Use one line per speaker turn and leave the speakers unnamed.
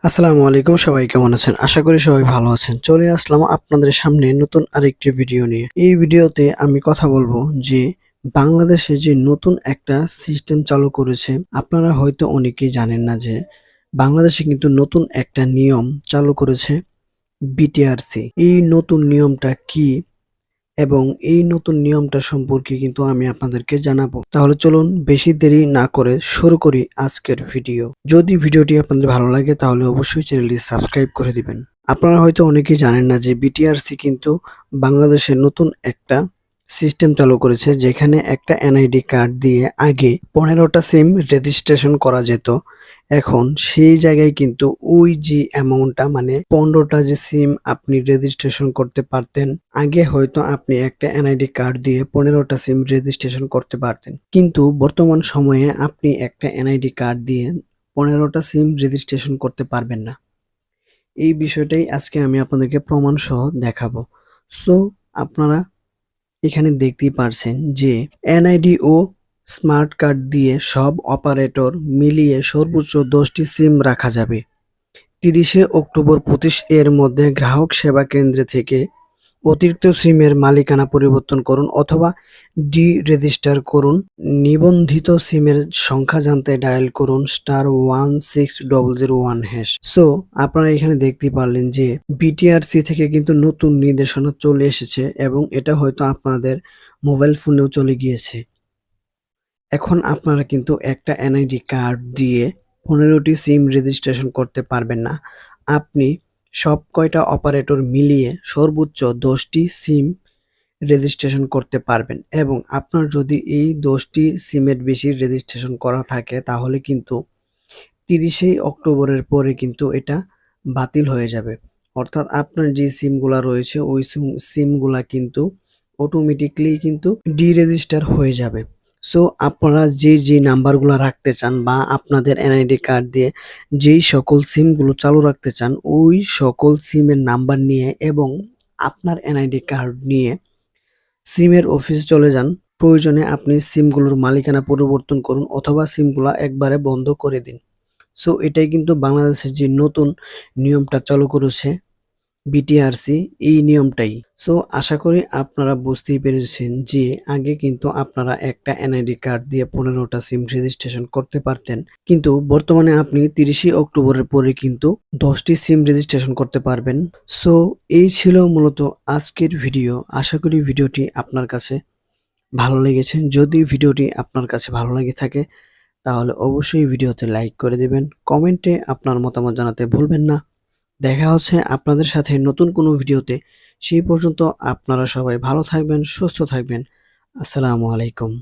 আসসালামু আলাইকুম, সবাই কেমন আছেন? আশা করি সবাই ভালো আছেন। চলে আসলাম আপনাদের সামনে নতুন আরেকটি ভিডিও নিয়ে। এই ভিডিওতে আমি কথা বলবো যে বাংলাদেশে যে নতুন একটা সিস্টেম চালু করেছে, আপনারা হয়তো অনেকেই জানেন না যে বাংলাদেশে কিন্তু নতুন একটা নিয়ম চালু করেছে বিটিআরসি। এই নতুন নিয়মটা কি এবং এই নতুন নিয়মটা সম্পর্কে কিন্তু আমি আপনাদেরকে জানাবো। তাহলে চলুন বেশি দেরি না করে শুরু করি আজকের ভিডিও। যদি ভিডিওটি আপনাদের ভালো লাগে তাহলে অবশ্যই চ্যানেলটি সাবস্ক্রাইব করে দিবেন। আপনারা হয়তো অনেকেই জানেন না যে বিটিআরসি কিন্তু বাংলাদেশে নতুন একটা সিস্টেম চালু করেছে, যেখানে একটা এনআইডি কার্ড দিয়ে আগে 15টা সিম রেজিস্ট্রেশন করা যেত। এখন সেই জায়গায় কিন্তু ওই যে অ্যামাউন্টটা, মানে 15টা যে সিম আপনি রেজিস্ট্রেশন করতে পারতেন, আগে হয়তো আপনি একটা এনআইডি কার্ড দিয়ে 15টা সিম রেজিস্ট্রেশন করতে পারতেন, কিন্তু বর্তমান সময়ে আপনি একটা এনআইডি কার্ড দিয়ে 15টা সিম রেজিস্ট্রেশন করতে পারবেন না। এই বিষয়টাই আজকে আমি আপনাদেরকে প্রমাণ সহ দেখাবো। সো আপনারা এখানে দেখতেই পারছেন যে এনআইডি ও স্মার্ট কার্ড দিয়ে সব অপারেটর মিলিয়ে সর্বোচ্চ 10টি সিম রাখা যাবে। 30শে অক্টোবর 25 এর মধ্যে গ্রাহক সেবা কেন্দ্র থেকে অতিরিক্ত সিমের মালিকানা পরিবর্তন করুন অথবা ডি-রেজিস্টার করুন। নিবন্ধিত সিমের সংখ্যা জানতে ডায়াল করুন *16001#। সো আপনারা এখানে দেখতে পারলেন যে বিটিআরসি থেকে কিন্তু নতুন নির্দেশনা চলে এসেছে এবং এটা হয়তো আপনাদের মোবাইল ফোনেও চলে গিয়েছে। এখন আপনারা কিন্তু একটা এনআইডি কার্ড দিয়ে 15টি সিম রেজিস্ট্রেশন করতে পারবেন না। আপনি সব কয়টা অপারেটর মিলিয়ে সর্বোচ্চ 10টি সিম রেজিস্ট্রেশন করতে পারবেন, এবং আপনার যদি এই 10টি সিমের বেশি রেজিস্ট্রেশন করা থাকে তাহলে কিন্তু 30শে অক্টোবরের পরে কিন্তু এটা বাতিল হয়ে যাবে। অর্থাৎ আপনার যে সিমগুলা রয়েছে ওই সিমগুলা কিন্তু অটোমেটিক্যালি কিন্তু ডি-রেজিস্টার হয়ে যাবে। সো আপনারা যে নাম্বারগুলা রাখতে চান বা আপনাদের এনআইডি কার্ড দিয়ে যেই সকল সিমগুলো চালু রাখতে চান, ওই সকল সিমের নাম্বার নিয়ে এবং আপনার এনআইডি কার্ড নিয়ে সিমের অফিসে চলে যান। প্রয়োজনে আপনি সিমগুলোর মালিকানা পরিবর্তন করুন অথবা সিমগুলা একবারে বন্ধ করে দিন। সো এটাই কিন্তু বাংলাদেশের যে নতুন নিয়মটা চালু করেছে বিটিআরসি, এই নিয়মটাই। সো আশা করি আপনারা বুঝতেই পেরেছেন যে আগে কিন্তু আপনারা একটা এনআইডি কার্ড দিয়ে 15টা সিম রেজিস্ট্রেশন করতে পারতেন, কিন্তু বর্তমানে আপনি 30শে অক্টোবরের পরে কিন্তু 10টি সিম রেজিস্ট্রেশন করতে পারবেন। সো এই ছিল মূলত আজকের ভিডিও। আশা করি ভিডিওটি আপনার কাছে ভালো লেগেছে। যদি ভিডিওটি আপনার কাছে ভালো লেগে থাকে তাহলে অবশ্যই ভিডিওতে লাইক করে দিবেন। কমেন্টে আপনার মতামত জানাতে ভুলবেন না। দেখা হচ্ছে আপনাদের সাথে নতুন কোনো ভিডিওতে। সেই পর্যন্ত আপনারা সবাই ভালো থাকবেন, সুস্থ থাকবেন। আসসালামু আলাইকুম।